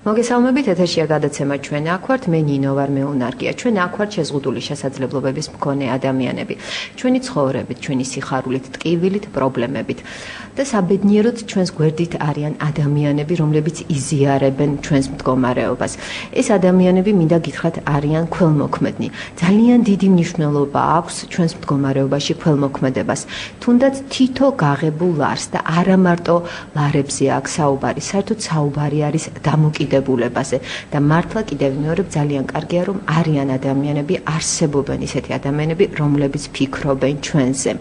მოგესალმებით, ეთერშია გადაცემა ჩვენ აქ ვართ, მე ნინო ვარ, მე უნარგია. ჩვენ აქ ვართ შეზღუდული შესაძლებლობების მქონე ადამიანები. ჩვენი ცხოვრებით, ჩვენი სიხარულით, ტკივილით, პრობლემებით. და საბედნიეროდ ჩვენს გვერდით არიან ადამიანები, რომლებიც იზიარებენ ჩვენს მდგომარეობას. ეს ადამიანები მინდა გითხრათ არიან ქველმოქმედნი. ძალიან დიდი მნიშვნელობა აქვს ჩვენს მდგომარეობაში ქველმოქმედებას. თუნდაც თითო გაღებულ ლარს და არა მარტო ლარებზე აქვს საუბარი, საერთოდ საუბარი არის დამოკიდებულებაზე და მართლა კიდევ ვიმეორებ ძალიან კარგია რომ არიან ადამიანები, არსებობენ ისეთი ადამიანები, რომლებიც ფიქრობენ ჩვენზე.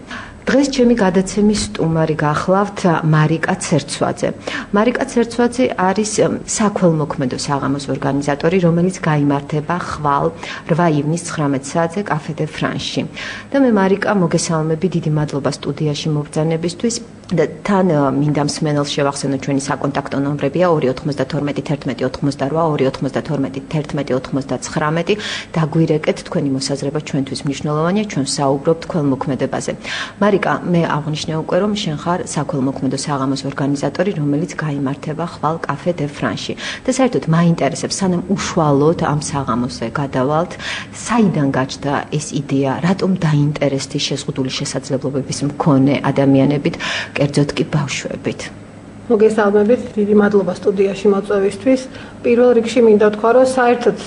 დღეს ჩემი გადაცემის სტუმარი გახლავთ მარიკა ცერცვაძე. მარიკა ცერცვაძე არის საქველმოქმედო საღამოს ორგანიზატორი, რომელიც გაიმართება ხვალ 8 ივნის 19 საათზე კაფე დე ფრანსში. და მე მარიკა მოგესალმები, დიდი მადლობა სტუდიაში მობრძანებისთვის. და თან მინდა მსმენელს შევახსენო ჩვენი საკონტაქტო ნომრებია 292 11 88 292 11 99. დაგვირეკეთ თქვენი მოსაზრება ჩვენთვის მნიშვნელოვანია, ჩვენ საუბრობთ ქველმოქმედებაზე. მარიკა, მე აღვნიშნე უკვე რომ შენ ხარ საქველმოქმედო საღამოს ორგანიზატორი, რომელიც გაიმართება ხვალ კაფე დე ფრანსში. და საერთოდ მაინტერესებს, სანამ უშუალოდ ამ საღამოზე გადავალთ, საიდან გაჩნდა ეს იდეა, რატომ დაინტერესდი შეზღუდული შესაძლებლობების მქონე ადამიანებით, კერძოდ კი ბავშვებით. მოგესალმებით, დიდი მადლობა სტუდიაში მოწვევისთვის. პირველ რიგში მინდა ვთქვა, რომ საერთოდ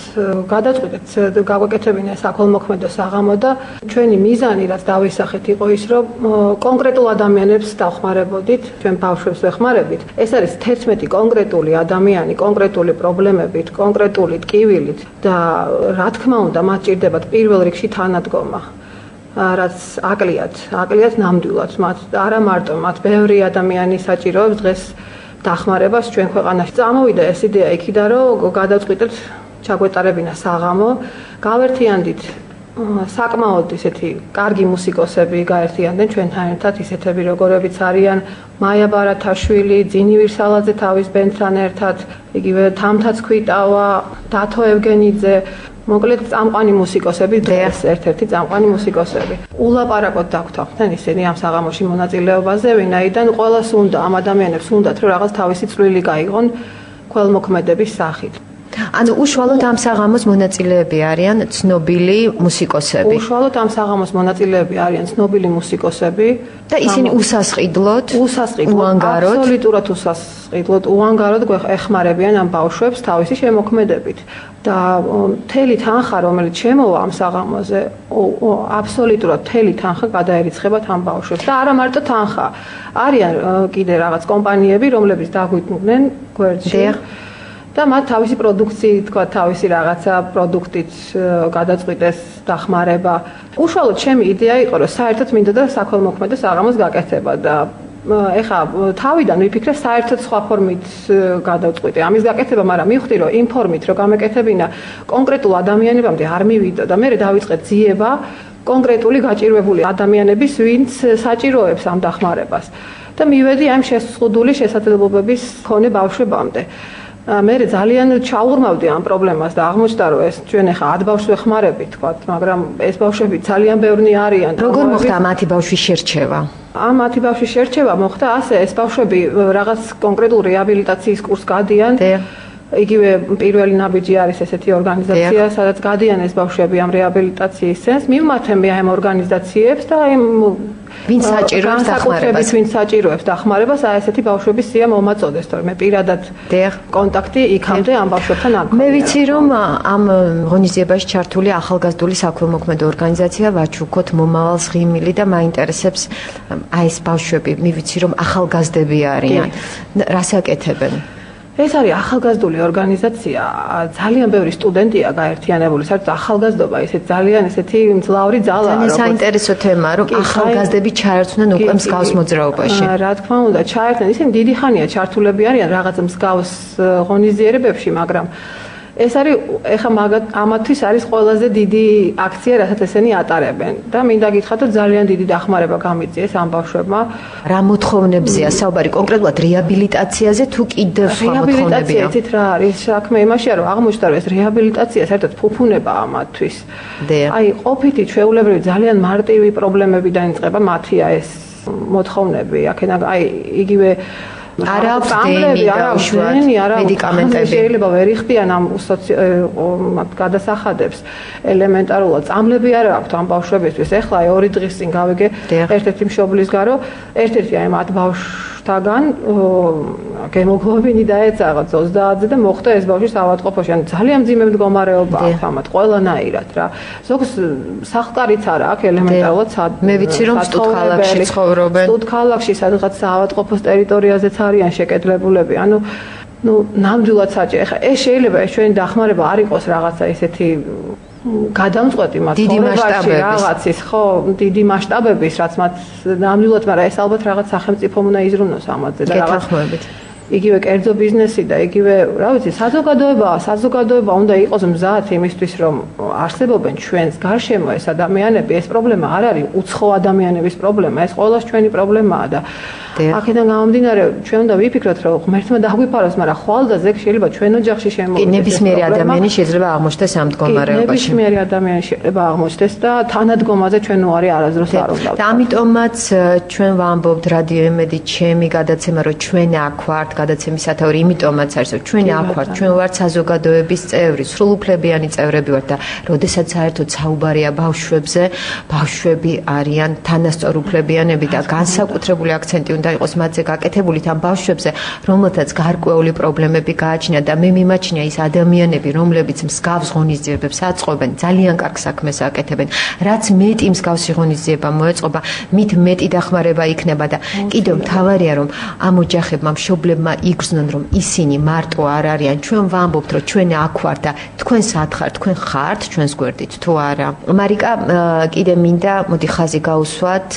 გადაწყვიტეთ გაგვეკეთებინა საქველმოქმედო საღამო და ჩვენი მიზანი, რაც დავისახეთ, იყო ის, რომ კონკრეტულ ადამიანებს დავხმარებოდით, ჩვენ ბავშვებს ვეხმარებით. ეს არის 11 კონკრეტული ადამიანი, კონკრეტული პრობლემებით, კონკრეტული ტკივილით და რა თქმა უნდა, მათ ჭირდებათ პირველ რიგში თანადგომა. რაც აკლიათ ნამდვილად მათ არა მარტო მათ ბევრი ადამიანი საჭიროებს დღეს დახმარებას ჩვენ ქვეყანაში. წამოვიდა ეს იდეა იქიდან, რომ გადავწყვიტეთ ჩაგვეტარებინა საღამო, გავერთიანდით საკმაოდ ისეთი კარგი მუსიკოსები გაერთიანდნენ ჩვენთან ერთად, ისეთები როგორებიც არიან მაია ბარათაშვილი, ძინი ვირსალაძე თავის ბენდთან ერთად, იგივე თამთაც ქვიტავა, დათო ევგენიძე, მოკლედ წამყვანი მუსიკოსები, დღეს ერთ-ერთი წამყვანი მუსიკოსები. ულაპარაკოთ დაგვთვალხმდნენ ისინი ამ საღამოში მონაწილეობაზე, ვინაიდან ყველას უნდა, ამ ადამიანებს უნდათ, რომ რაღაც თავისი წვლილი გაიღონ ქველმოქმედების სახით. ანუ უშუალოდ ამ საღამოს მონაწილეები არიან ცნობილი მუსიკოსები. უშუალოდ ამ საღამოს მონაწილეები არიან ცნობილი მუსიკოსები და ისინი უსასყიდლოდ, უანგაროდ, აბსოლუტურად უსასყიდლოდ, უანგაროდ ეხმარებიან ამ ბავშვებს თავისი შემოქმედებით. და მთელი თანხა, რომელიც შემოვა ამ საღამოზე, აბსოლუტურად მთელი თანხა გადაერიცხებათ ამ ბავშვებს. და არა მარტო თანხა, არიან კიდე რაღაც კომპანიები, რომლებიც დაგვიდგნენ გვერდში. და მათ თავისი პროდუქციით, თქვა, თავისი რაღაცა პროდუქტით გადაწყვიტეს დახმარება. უშუალოდ ჩემი იდეა იყო, რომ საერთოდ მინდოდა საქველმოქმედო საღამოს გაკეთება და ეხლა თავიდან ვიფიქრე საერთოდ სხვა ფორმით გადავწყვიტე ამის გაკეთება, მაგრამ მივხვდი, რომ იმ ფორმით რომ გამეკეთებინა კონკრეტულ ადამიანებამდე არ მივიდო და მე დავიწყე ძიება კონკრეტული გაჭირვებული ადამიანების, ვინც საჭიროებს ამ დახმარებას. და მივედი ამ შეზღუდული შესაძლებლობების მქონე ბავშვებამდე. მე ძალიან ჩაუღრმავდი ამ პრობლემას და აღმოჩნდა, რომ ეს ჩვენ ახლა 10 ბავშვს ვეხმარებით, თქვა, მაგრამ ეს ბავშვები ძალიან ბევრნი არიან. როგორ მოხდა 10 ბავშვის შერჩევა? ამ 10 ბავშვის შერჩევა მოხდა ასე, ეს ბავშვები რაღაც კონკრეტულ რეაბილიტაციის კურსს გადიან. იგივე პირველი ნაბიჯი არის ესეთი ორგანიზაცია, სადაც გადიან ეს ბავშვები ამ რეაბილიტაციის სენს. მივმართე მე ამ ორგანიზაციებს და იმ ვინც საჭიროებს დახმარებას, ვინც საჭიროებს დახმარებას, ესეთი ბავშვების სია მომაწოდეს, თორემ მე პირადად კონტაქტი იქამდე ამ ბავშვებთან არ მქონია. მე ვიცი რომ ამ ღონისძიებაში ჩართული ახალგაზრდული საქველმოქმედო ორგანიზაცია ვაჩუქოთ მომავალს ღიმილი და მაინტერესებს აი ეს ბავშვები, მე ვიცი რომ ახალგაზრდები არიან. რას აკეთებენ? ეს არის ახალგაზრდული ორგანიზაცია, ძალიან ბევრი სტუდენტია გაერთიანებული, საერთოდ ახალგაზრდობა ისეთ ძალიან ესეთი მძლავრი ძალაა, როგორც საინტერესო თემაა, რომ ახალგაზრდები ჩაერთვნენ უკვე მსგავს მოძრაობაში. რა თქმა უნდა, ჩაერთვნენ, ისინი დიდი ხანია ჩართულები არიან რაღაც მსგავს ღონისძიებებში, მაგრამ ეს არის ეხა ამათთვის არის ყველაზე დიდი აქცია, რასაც ესენი ატარებენ და მინდა გითხრათ, რომ ძალიან დიდი დახმარება გამიწიეს ამ ბავშვებმა. რა მოთხოვნებზეა საუბარი კონკრეტულად რეაბილიტაციაზე თუ კიდევ სხვა მოთხოვნებია? რეაბილიტაცია რა არის? საქმე იმაშია, რომ აღმოჩნდა, რომ ეს რეაბილიტაცია საერთოდ ფუფუნებაა ამათთვის. აი, ყოფითი ჩვეულებრივი ძალიან მარტივი პრობლემები დაიწყება მათია ეს მოთხოვნები. აქედან აი იგივე არა აქვს დენი და უშუალოდ მედიკამენტები შეიძლება ვერ იხდიან ამ გადასახადებს ელემენტარულად წამლები არა აქვთ ამ ბავშვებისთვის ეხლა 2 დღის წინ გავიგე ერთ-ერთი მშობლის გარო ერთ-ერთი აი მათ ბავშვთაგან გემოგლობინი დაეცაღა 30-ზე და მოხდა ეს ბავშვი საავადმყოფოში ან ძალიან მძიმე მდგომარეობა აქვს ამათ ყველანაირად რა ზოგს სახლკარიც არა აქ ელემენტარულად მე ვიცი რომ სტუდქალაქში ცხოვრობენ სტუდქალაქში სადღაც საავადმყოფოს ტერიტორიაზეც არიან შეკეთლებულები ანუ ნამდვილად საჭირო ხა ეს შეიძლება ჩვენი დახმარება არ იყოს რაღაცა ესეთი გადამწყვეტი მათ ცხოვრებაში რაღაცის ხო დიდი მასშტაბების რაც მათ ნამდვილად მაგრამ ეს ალბათ რაღაც სახელმწიფო უნდა იზრუნოს ამაზე და რაღაც იგივე კერძო ბიზნესი და იგივე რა ვიცი საზოგადოება უნდა იყოს მზად იმისთვის რომ არსებობენ ჩვენს გარშემო ეს ადამიანები ეს პრობლემა არ არის უცხო ადამიანების პრობლემა ეს ყველას ჩვენი პრობლემაა და აქედან გამომდინარე ჩვენ უნდა ვიფიქროთ რომ ღმერთმა დაგვიფაროს მაგრამ ხვალდაზე შეიძლება ჩვენ ოჯახში შემოვიდეს ნებისმიერი ადამიანი შეიძლება აღმოჩნდეს ამ მდგომარეობაში ნებისმიერი ადამიანი შეიძლება აღმოჩნდეს და თანადგომაზე ჩვენ უარი არასდროს არ უნდა და ამიტომაც ჩვენ ვამბობთ რადიო იმედი ჩემი გადაცემა რომ ჩვენ აქ ვართ გადაცემის სათაური იმიტომაც არის რომ ჩვენ აქ ვართ ჩვენ ვართ საზოგადოების წევრი სრულუფლებიანი წევრები ვართ და როდესაც საერთოდ საუბარია ბავშვებზე ბავშვები არიან თანასწორუფლებიანები და განსაკუთრებული აქცენტი უნდა იყოს მათზე გაკეთებული თან ბავშვებზე რომელთაც გარკვეული პრობლემები გააჩნიათ და მე მიმაჩნია ის ადამიანები რომლებიც მსგავს ღონისძიებებს აწყობენ ძალიან კარგ საქმეს აკეთებენ რაც მეტი მსგავსი ღონისძიება მოეწყობა მით მეტი დახმარება იქნება და კიდევ მთავარია რომ ამ ოჯახებმა მშობლებმა იგრძნონ რომ ისინი მარტო არ არიან ჩვენ ვამბობთ რომ ჩვენ აქ ვართ და თქვენ სად ხართ თქვენ ხართ ჩვენს გვერდით თუ არა მარიკა კიდე მინდა მოდი ხაზი გავუსვათ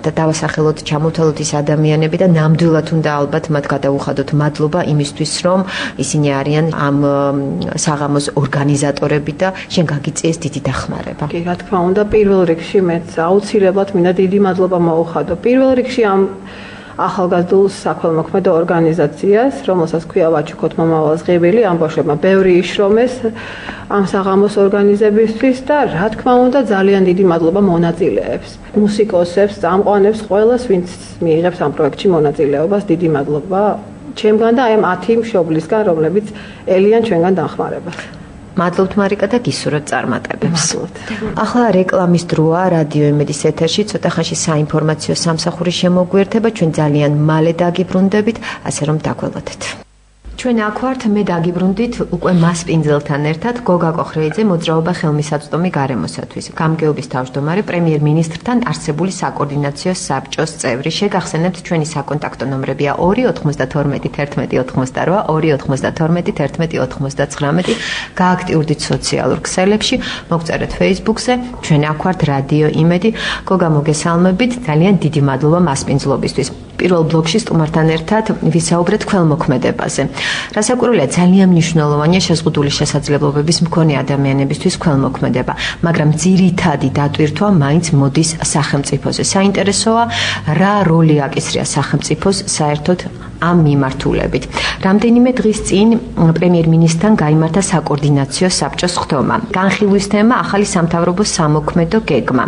და დავასახელოთ ჩამოთვალოთ ის ადამიანები და ნამდვილად უნდა ალბათ მათ გადაუხადოთ მადლობა იმისთვის რომ ისინი არიან ამ საღამოს ორგანიზატორები და შენ გაგიწიეს დიდი დახმარება კი რა თქმა უნდა პირველ რიგში მეც აუცილებლად მინდა დიდი მადლობა მოუხადო პირველ რიგში ამ ახალგაზრდულ საქველმოქმედო ორგანიზაციას, რომელსაც ქვია ვაჩუქოთ მომავალს ღებილი, ამ ბავშვებმა ბევრი იშრომეს ამ საღამოს ორგანიზებისთვის და რა თქმა უნდა ძალიან დიდი მადლობა მონაწილეებს, მუსიკოსებს, წამყვანებს, ყველას, ვინც მიიღებს ამ პროექტში მონაწილეობას, დიდი მადლობა ჩემგან და აი ამ 10 მშობლისგან, რომლებიც ელიან ჩვენგან დახმარებას. მადლობთ მარიკა და გისურვებთ წარმატებებს. ახლა რეკლამის დროა რადიო იმედის ეთერში ცოტა ხანში საინფორმაციო სამსახურის შემოგვიერთება ჩვენ ძალიან მალე დაგიბრუნდებით, ასე რომ დაგველოდეთ. ჩვენ აქ ვართ მე დაგიბრუნდით უკვე მასპინძელთან ერთად გოგა კოხრეიძე მოძრაობა ხელმისაწვდომი გარემოსათვის გამგეობის თავმჯდომარე პრემიერ-მინისტრთან არსებული საკოორდინაციო საბჭოს წევრი შეგახსენებთ ჩვენი საკონტაქტო ნომრებია 2921188 2921189 გააქტიურდით სოციალურ ქსელებში მოგწერეთ Facebook-ზე ჩვენ აქ ვართ რადიო იმედი გოგა მოგესალმებით ძალიან დიდი მადლობა მასპინძლობისთვის პირველ ბლოკში სტუმართან ერთად ვისაუბრეთ ქველმოქმედებაზე. რასაკვირველია ძალიან მნიშვნელოვანია შეზღუდული შესაძლებლობების მქონე ადამიანებისთვის ქველმოქმედება, მაგრამ ძირითადი დატვირთვა მაინც მოდის სახელმწიფოზე. საინტერესოა რა როლი აკისრია სახელმწიფოს საერთოდ ამ მიმართულებით. რამდენიმე დღის წინ პრემიერ-მინისტრთან გაიმართა საკოორდინაციო საბჭოს ხდომა. განხილვის თემა ახალი სამთავრობოს სამოქმედო გეგმა.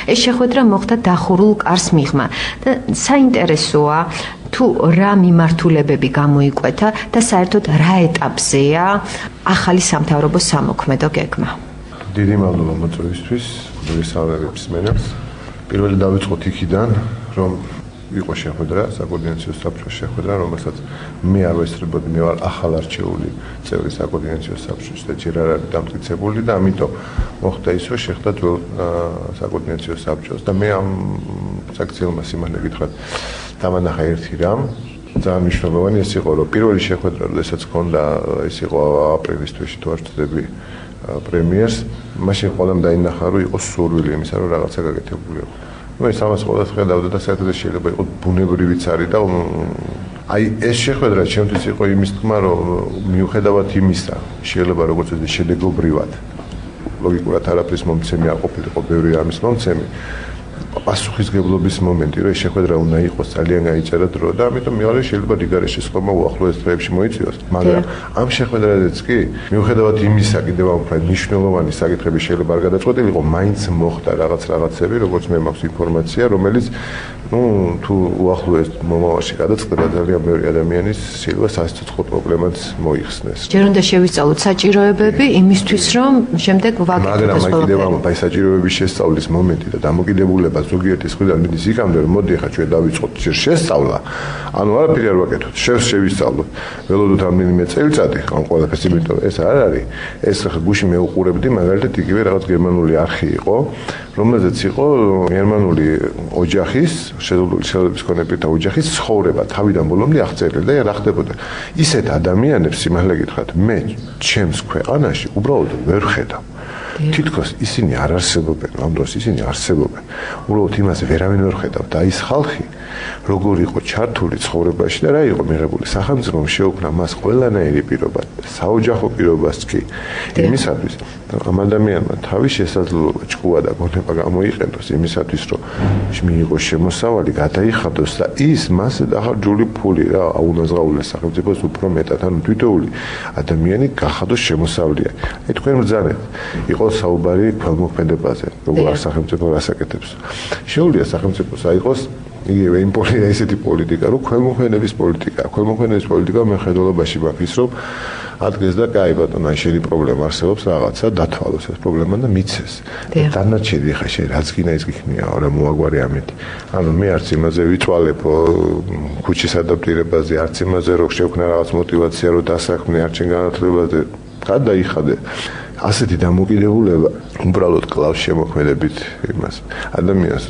ეს შეხვედრა მოხდა დახურულ კარს მიღმა და საინტერესოა თუ რა მიმართულებები გამოიკვეთა და საერთოდ რა ეტაპზეა ახალი სამთავრობოს სამოქმედო გეგმა. დიდი მადლობა მოწვევისთვის, მოგესალმებით მსმენელს. პირველი დავიწყოთ იქიდან, რომ იყო შეხვედრა, საკოორდინაციო საბჭოს შეხვედრა, რომელსაც მე არ ვესწრებოდი, მე ვარ ახალ არჩეული წევრი საკოორდინაციო საბჭოს და ჯერ არ არის დამტკიცებული და ამიტომ მოხდა ის, რომ შეხვდა ძველ საკოორდინაციო საბჭოს და მე ამ საქციელმა სიმართლე გითხრათ დამანახა ერთი რამ ძალიან მნიშვნელოვანი ეს იყო, რომ პირველი შეხვედრა, როდესაც ჰქონდა, ეს იყო აპრილის თვეში თუ არ ვცდები პრემიერს, მაშინ ყველამ დაინახა, რომ იყო სურვილი იმისა, რომ რაღაცა გაკეთებულიო. მე სამას ყოველდღე ხედავდა და საერთოდ შეიძლება იყოს ბუნებრივიც არის და აი ეს შეხვედრა ჩემთვის იყო იმის თქმა, რომ მიუხედავად იმისა, შეიძლება როგორც ეს შედეგობრივად ლოგიკურად არაფრის მომცემი არ ყოფილიყო, ბევრი ამის მომცემი. პასუხისგებლობის მომენტი, რომ ეს შეხვედრა უნდა იყოს ძალიან გაიწერა დრო და ამიტომ მეორე შეიძლება რიგარეშე ხომ უახლოეს დღეებში მოიწვიოს, მაგრამ ამ შეხვედრაზეც კი მიუხედავად იმისა კიდევ ამ უფრო მნიშვნელოვანი საკითხები შეიძლება არ გადაწყვეტილიყო, მაინც მოხდა რაღაცები, როგორც მე მაქვს ინფორმაცია, რომელიც თუ უახლოეს მომავალში გადაწყდება ძალიან ბევრი ადამიანის შეიძლება სასიცოცხლო პრობლემაც მოიხსნეს. ჯერ უნდა შევისწავლოთ საჭიროებები იმისთვის, რომ შემდეგ ვაკეთოთ ეს მაგრამ ყველაფერი. კიდევ ამ საჭიროებების შესწავლის მომენტი და დამოკიდებულება ზოგიერთის მხრიდან მიდის იქამდე, რომ მოდი ახლა ჩვენ დავიწყოთ შესწავლა. ანუ არაფერი არ ვაკეთოთ, შევისწავლოთ. ველოდოთ რამდენიმე წელიწადი, ამ ყველაფერს, იმიტომ რომ ეს არ არის. ეს ახლა გუშინ მე უყურებდი მაგალითად იგივე რაღაც გერმანული არხი იყო, რომელზეც იყო გერმანული ოჯახის შეზღუდული შეხედულების მქონე პირთა ოჯახის ცხოვრება თავიდან ბოლომდე აღწერილი და რა ხდებოდა. ისეთ ადამიანებს სიმართლე გითხრათ, მე ჩემს ქვეყანაში უბრალოდ ვერ ხედავ. თითქოს ისინი არ არსებობენ, ამ დროს ისინი არსებობენ. უბრალოდ იმას ვერავინ ვერ ხედავ და ის ხალხი როგორ იყო ჩართული ცხოვრებაში და რა იყო მიღებული სახელმწიფომ შეუქმნა მას ყველანაირი პირობა, საოჯახო პირობას კი იმისათვის, ამ ადამიანმა თავის შესაძლებლობა ჭკუა და გონება გამოიყენოს იმისათვის, რომ მიიღოს შემოსავალი, გადაიხადოს და ის მასე დახარჯული ფული რა აუნაზღაულეს სახელმწიფოს უფრო მეტად, ანუ თითოეული ადამიანი გახადოს შემოსავლიანი. აი თქვენ ბრძანეთ, იყო საუბარი ქველმოქმედებაზე, როგორ სახელმწიფო რასაკეთებს. შეუძლია სახელმწიფოს აიღოს იგივე ესეთი პოლიტიკა, რომ ქველმოქმედების პოლიტიკა მეხედველობაში მაქვს, რომ ადგეს და კაი ბატონო, შენი პრობლემა არსებობს რაღაცა, დათვალოს ეს პრობლემა და მიცეს. დანარჩენი ხა შენ რაც გინდა ის გიქნია, რა მოაგვარი ამეთი. ანუ მე არც იმაზე ვიწვალებ ქუჩის ადაპტირებაზე, არც იმაზე რომ შევქნა რაღაც мотиваცია რომ დასაქმნე არჩენ განათლებაზე, გადაიხადე. ასეთი დამოკიდებულება უბრალოდ კლავს შემოქმედებით იმას. ადამიანს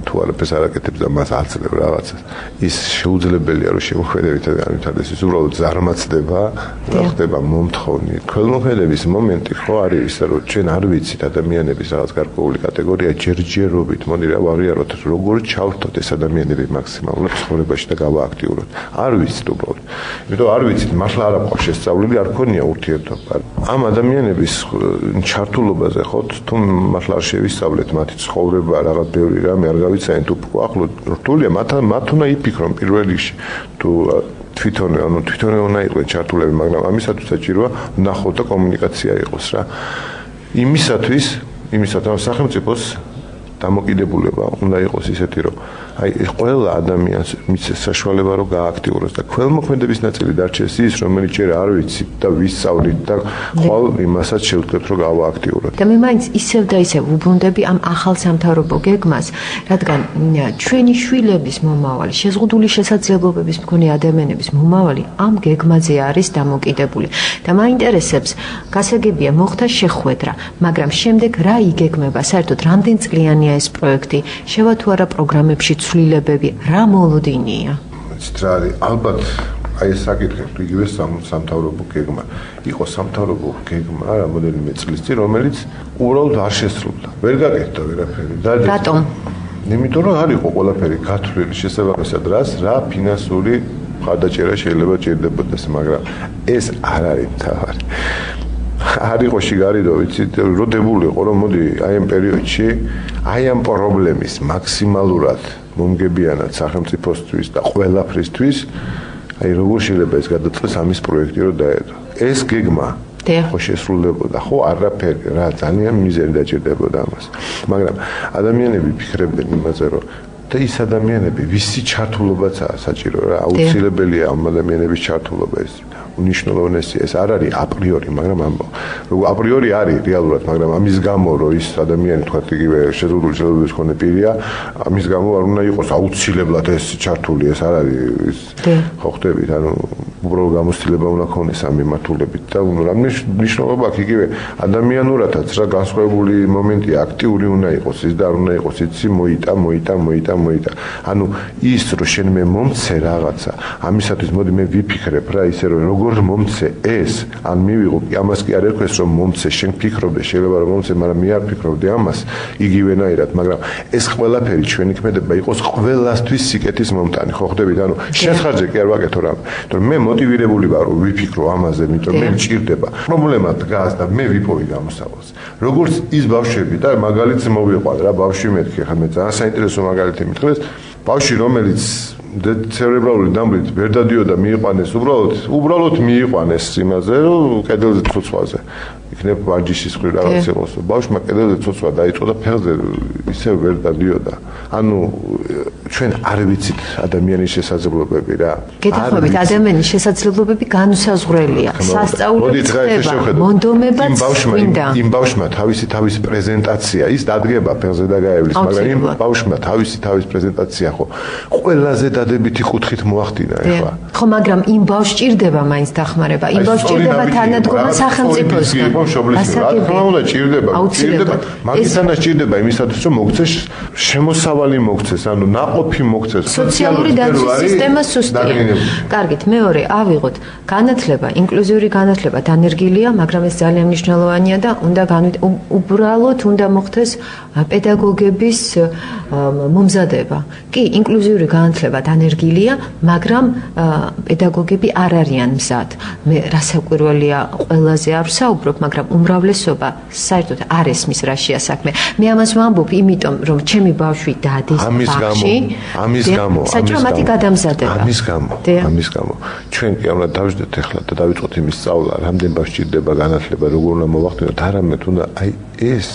თუ არაფერს არ აკეთებს და მას აცლებ რაღაცას, ის შეუძლებელია რომ შემოქმედებით განვითარდეს, ის უბრალოდ ზარმაცდება, რა ხდება მომთხოვნი. ქველმოქმედების მომენტი ხო არის ის, რომ ჩვენ არ ვიცით ადამიანების რაღაც გარკვეული კატეგორია ჯერჯერობით, მოდი რა ვაღიაროთ, როგორ ჩავთოთ ეს ადამიანები მაქსიმალურად ცხოვრებაში და გავააქტიუროთ. არ ვიცით უბრალოდ. იმიტომ არ ვიცით, მართლა არ აქვს შესწავლილი, არ ქონია ურთიერთობა. ამ ადამიანების ჩართულობაზე ხო თუ მართლა არ შევისწავლეთ მათი ცხოვრება რაღაც ბევრი რამე არ გავიცანეთ თუ ახლო რთულია მათ უნდა იფიქრონ პირველ რიგში თუ თვითონ უნდა იყვნენ ჩართულები მაგრამ ამისათვის საჭიროა ნახოთ და კომუნიკაცია იყოს რა იმისათვის სახელმწიფოს დამოკიდებულება უნდა იყოს ისეთი რომ აი ყველა ადამიანს მიცეს საშუალება რომ გააქტიუროს და ქველმოქმედების ნაწილი დარჩეს ის რომელიც ჯერ არ ვიცით და ვისწავლით და ყოველ იმასაც შევდგეთ რომ გავააქტიუროთ და მე მაინც ისევ და ისევ უბრუნდები ამ ახალ სამთავრობო გეგმას რადგან ჩვენი შვილების მომავალი შეზღუდული შესაძლებლობების მქონე ადამიანების მომავალი ამ გეგმაზე არის დამოკიდებული და მაინტერესებს გასაგებია მოხდა შეხვედრა მაგრამ შემდეგ რა იგეგმება საერთოდ რამდენ წლიანია ეს პროექტი შევა თუ არა პროგრამებში ცვლილებები რა მოლოდინია სტრალი ალბათ აი ეს საკითხი იგივე სამთავრობო გეგმა იყო სამთავრობო გეგმა რამოდენიმე წლის წინ რომელიც უბრალოდ არ შესრულდა ვერ გაკეთდა ვერაფერი და რატომ იმიტომ რომ არ იყო ყველაფერი გათვლილი შესაბამისად რა ფინანსური მხარდაჭერა შეიძლება ჭირდებოდეს მაგრამ ეს არ არის თავარი არ იყო შიგარიდო ვიცით როდებული იყო რომ მოდი აი ამ პერიოდში აი ამ პრობლემის მაქსიმალურად მომგებიანად სახელმწიფოსთვის და ყველაფრისთვის აი როგორ შეიძლება ეს გადაწყვეტს ამის პროექტი რომ დაედო ეს გეგმა ხო შესრულდებოდა ხო არაფერი რა ძალიან მიზერი დაჭირდებოდა ამას მაგრამ ადამიანები ფიქრებდნენ იმაზე რომ და ის ადამიანები ვისი ჩართულობაცაა საჭირო რა აუცილებელია ამ ადამიანების ჩართულობა ეს უნიშნულოვანესი ეს არ არის აპრიორი მაგრამ აპრიორი არის რეალურად მაგრამ ამის გამო რომ ის ადამიანი თქვა იგივე შეზღუდული შეხედულების მქონე პირია ამის გამო არ უნდა იყოს აუცილებლად ეს ჩართული ეს არ არის ხო ხდებით ანუ უბრალოდ გამოცდილება უნდა ქონდეს ამ მიმართულებით და რა მნიშვნელობა აქვს იგივე ადამიანურადაც რა განსხვავებული მომენტია აქტიური უნდა იყოს ის და არ უნდა იყოს იცი მოიტა ანუ ის რომ შენ მე მომცე რაღაცა ამისათვის მოდი მე ვიფიქრებ რა ისე რომ როგორ მომცე ეს ან მივიღო ამას კი არ ერქვეს რომ მომცე შენ ფიქრობდე შეიძლება რომ მომცე მაგრამ მე არ ფიქრობდი ამას იგივენაირად მაგრამ ეს ყველაფერი ჩვენი ქმედება იყოს ყველასთვის სიკეთის მომტანი ხო ხდებით ანუ შესახარჯე კი არ ვაკეთო რა თორემ მე მოტივირებული ვარ რომ ვიფიქრო ამაზე იმიტომ მე მჭირდება პრობლემა დგას და მე ვიპოვი გამოსავალს როგორც ის ბავშვები და მაგალითს მოვიყვან რა ბავშვი მეთქი ხა მე ძალიან საინტერესო მაგალითი მითხრეს ბავშვი რომელიც ცერებრალური დამბლით ვერ დადიოდა მიიყვანეს უბრალოდ მიიყვანეს იმაზე რომ კედელზე ცოცხლაზე იქნებ ვარჯიშის ხრი რაღაც იყოს ბავშვმა კედელზე ცოცხლა დაიწყო და ფეხზე ისე ვერ დადიოდა ანუ ჩვენ არ ვიცით ადამიანის შესაძლებლობები რა. გეთახმებით, ადამიანის შესაძლებლობები განუსაზღვრელია. სასწაულებით ხდება, მონდომებაც გვინდა. იმ ბავშვმა თავისი პრეზენტაცია ის დადგება ფეხზე და გაევლის, მაგრამ იმ ბავშვმა თავისი პრეზენტაცია ხო ყველაზე დადებითი კუთხით მოახდინა ეხლა. ხო, მაგრამ იმ ბავშვს ჭირდება მაინც დახმარება. იმ ბავშვს ჭირდება თანადგომა სახელმწიფოსგან. ჭირდება. მაგისთანაც ჭირდება იმისათვის, რომ მოგცეს შემოსავალი მოგცეს, ანუ ნაყოფი მოგცეს. სოციალური დაცვის სისტემა სუსტია. კარგით, მეორე, ავიღოთ. განათლება, ინკლუზიური განათლება დანერგილია, მაგრამ ეს ძალიან მნიშვნელოვანია და უბრალოდ უნდა მოხდეს პედაგოგების მომზადება. კი, ინკლუზიური განათლება დანერგილია, მაგრამ პედაგოგები არ არიან მზად. მე რასაკვირველია, ყველაზე არ ვსაუბრობ, მაგრამ უმრავლესობა საერთოდ არ ესმის რაშია საქმე. მე ამას ვამბობ, იმიტომ რომ ჩემი ბავშვი დადის ბაღში. ამის გამო. ამის გამო. ჩვენ კი უნდა დავждეთ ახლა და დავიწყოთ იმის სწავლა, რამდენ ბავშვს ჭირდება განათლება, როგორ უნდა მოვახდინოთ, არამედ უნდა ეს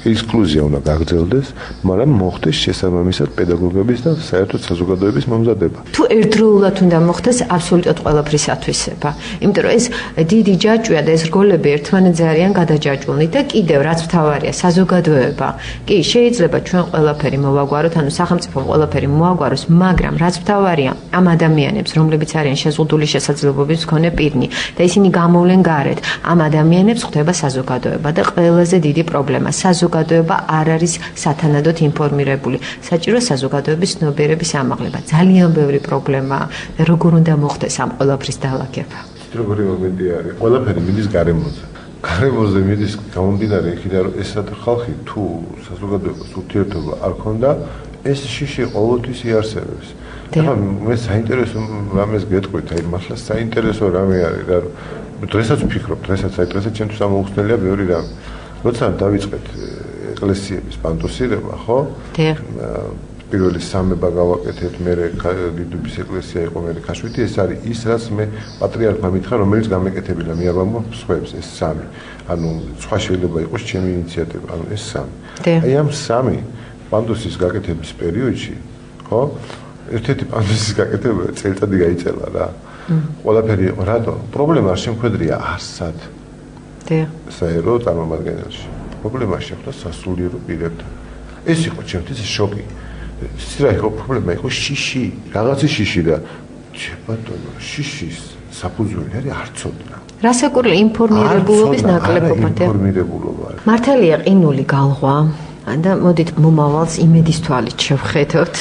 ინკლუზია უნდა გაგრძელდეს, მაგრამ მოხდეს შესაბამისად პედაგოგების და საერთოდ საზოგადოების მომზადება. თუ ერთდროულად უნდა მოხდეს აბსოლუტურად ყველაფრის ათვისება, იმიტომ რომ ეს დიდი ჯაჭვია და ეს რგოლები ერთმანეთზე არიან გადაჯაჭვულნი და კიდევ რაც მთავარია, საზოგადოება. კი, შეიძლება ჩვენ ყველაფერი მოვაგვაროთ, ანუ სახელმწიფომ ყველაფერი მოაგვაროს, მაგრამ რაც მთავარია, ამ ადამიანებს, რომლებიც არიან შეზღუდული შესაძლებლობების მქონე პირნი და ისინი გამოვლენ გარეთ, ამ ადამიანებს ხვდება საზოგადოება და ყველაზე დიდი პრობლემა საზოგადოება არ არის სათანადოდ ინფორმირებული. საჭირო საზოგადოების ცნობიერების ამაღლება. ძალიან ბევრი პრობლემაა. როგორ უნდა მოხდეს ამ ყველაფრის დალაგება? როგორი მომენტი არის? ყველაფერი მიდის გარემოზე. გარემოზე მიდის გამომდინარე იქიდან, რომ ეს ხალხი თუ საზოგადოებას ურთიერთობა არ ქონდა, ეს შიში ყოველთვის იარსებებს. ახლა მე საინტერესო რამეს გეტყვით, აი მართლა საინტერესო რამე არის რა. დღესაც ვფიქრობ, დღესაც ჩემთვის ამოუხსნელია ბევრი რამე. როცა დავიწყეთ ეკლესიების პანტუსირება, ხო? პირველი სამება გავაკეთეთ, მე დიდუბის ეკლესია იყო, მე ქაშვეთი, ეს არის ის, რაც მე პატრიარქმა მითხრა, რომელიც გამეკეთებინა, მე არ ვამბობ სხვებს, ეს სამი. ანუ სხვა შეიძლება იყოს ჩემი ინიციატივა, ანუ ეს სამი. აი ამ სამი პანტუსის გაკეთების პერიოდში, ხო? ერთ-ერთი პანტუსის გაკეთება წელიწადი გაიწელა რა. ყველაფერი იყო, რატო? პრობლემა არ შემკვიდრია არსად. საერო წარმომადგენელში. პრობლემა შეხვდა სასულიერო პირებთან. ეს იყო ჩემთვის შოკი. რა იყო პრობლემა? იყო შიში, რაღაცის შიში და ბატონო, შიშის საფუძველი არის არცოდნა. რასაკვირველია ინფორმირებულობის ნაკლებობა. მართალია ყინული გალღვა. და მოდით მომავალს იმედის თვალით შევხედოთ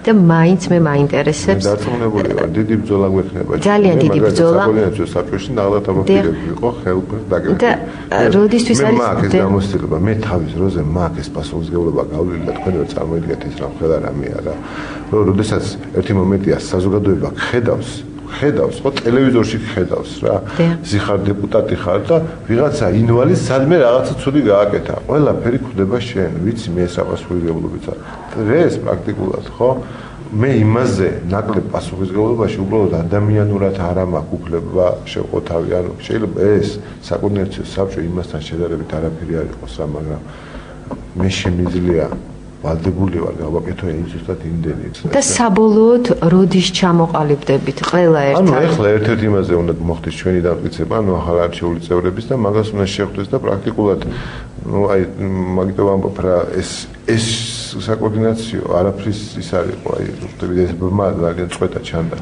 და მაინც მე მაინტერესებს. მე დარწმუნებული ვარ, დიდი ბრძოლა გვექნება. ძალიან დიდი ბრძოლა. საკონსულტაციო საბჭოში ნაღდათ აბაფირებული იყო ხელფერ დაგეგმილი. და როდისთვის არის მაგ ეს გამოცდილება, მე თავის როზე მაგ ეს პასუხისმგებლობა გავვლილი და თქვენ ვერ წარმოიდგენთ ეს რა ხედა რამეა რა. როდესაც ერთი მომენტია საზოგადოება ხედავს, ხო ტელევიზორში ხედავს რა. ზიხარ დეპუტატი ხარ და ვიღაცა ინვალის სადმე რაღაცა ცუდი გააკეთა. ყველაფერი ხდება შენ, ვიცი მე ეს აპასუხისმგებლობიცა. დღეს პრაქტიკულად ხო მე იმაზე ნაკლებ პასუხისმგებლობაში უბრალოდ ადამიანურად არ მაქვს უფლება შევყოთავი, ანუ შეიძლება ეს საკონსულტაციო საბჭო იმასთან შედარებით არაფერი არ იყოს რა, მაგრამ მე შემიძლია ვალდებული ვარ გავაკეთო ის ზუსტად იმდენი. და საბოლოოდ როდის ჩამოყალიბდებით ყველა ერთად? ანუ ახლა ერთ-ერთ იმაზე უნდა მოხდეს ჩვენი დამტკიცება, ანუ ახალ არჩეული წევრების და მაგას უნდა შეხვდეს და პრაქტიკულად ну აი მაგიტო ვამბობ რა ეს საკოორდინაციო არაფრის ის არ იყო აი ზუსტად ეს ბრმა ძალიან წვეთა ჩანდა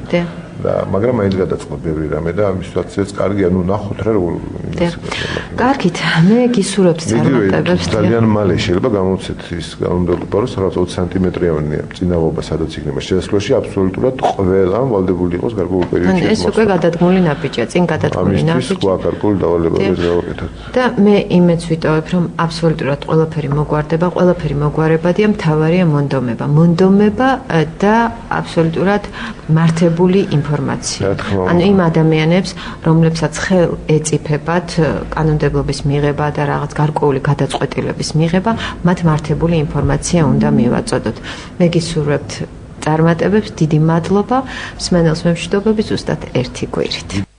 და მაგრამ მაინც გადაწყდა ბევრი რამე და ამისთვისაც კარგია ну ნახოთ რა როგორ კარგით მე გისურვებთ წარმატებებს ძალიან მალე შეიძლება გამოცეთ ის გამომდებლობა რომ სადაც 20 სანტიმეტრიანი წინააღობა სადაც იქნება შესაძლოა აბსოლუტურად ყველა ვალდებული იყოს გარკვეულ პერიოდში ეს უკვე გადადგმული ნაბიჯია წინ გადადგმული ნაბიჯი ამისთვის სხვა გარკვეული დავალებები გავაკეთოთ და მე იმეც ვიტოვებ რომ აბსოლუტურად ყველაფერი მოგვარდება ყველაფერი მოგვარებადია მთავარია მონდომება და აბსოლუტურად მართებული ინფორმაცია ანუ იმ ადამიანებს რომლებსაც ხელ ეწიფებათ კანონმდებლობის მიღება და რაღაც გარკვეული გადაწყვეტილების მიღება მათ მართებული ინფორმაცია უნდა მივაწოდოთ მე გისურვებთ წარმატებებს დიდი მადლობა მსმენელს მემშვიდობები ზუსტად ერთი კვირით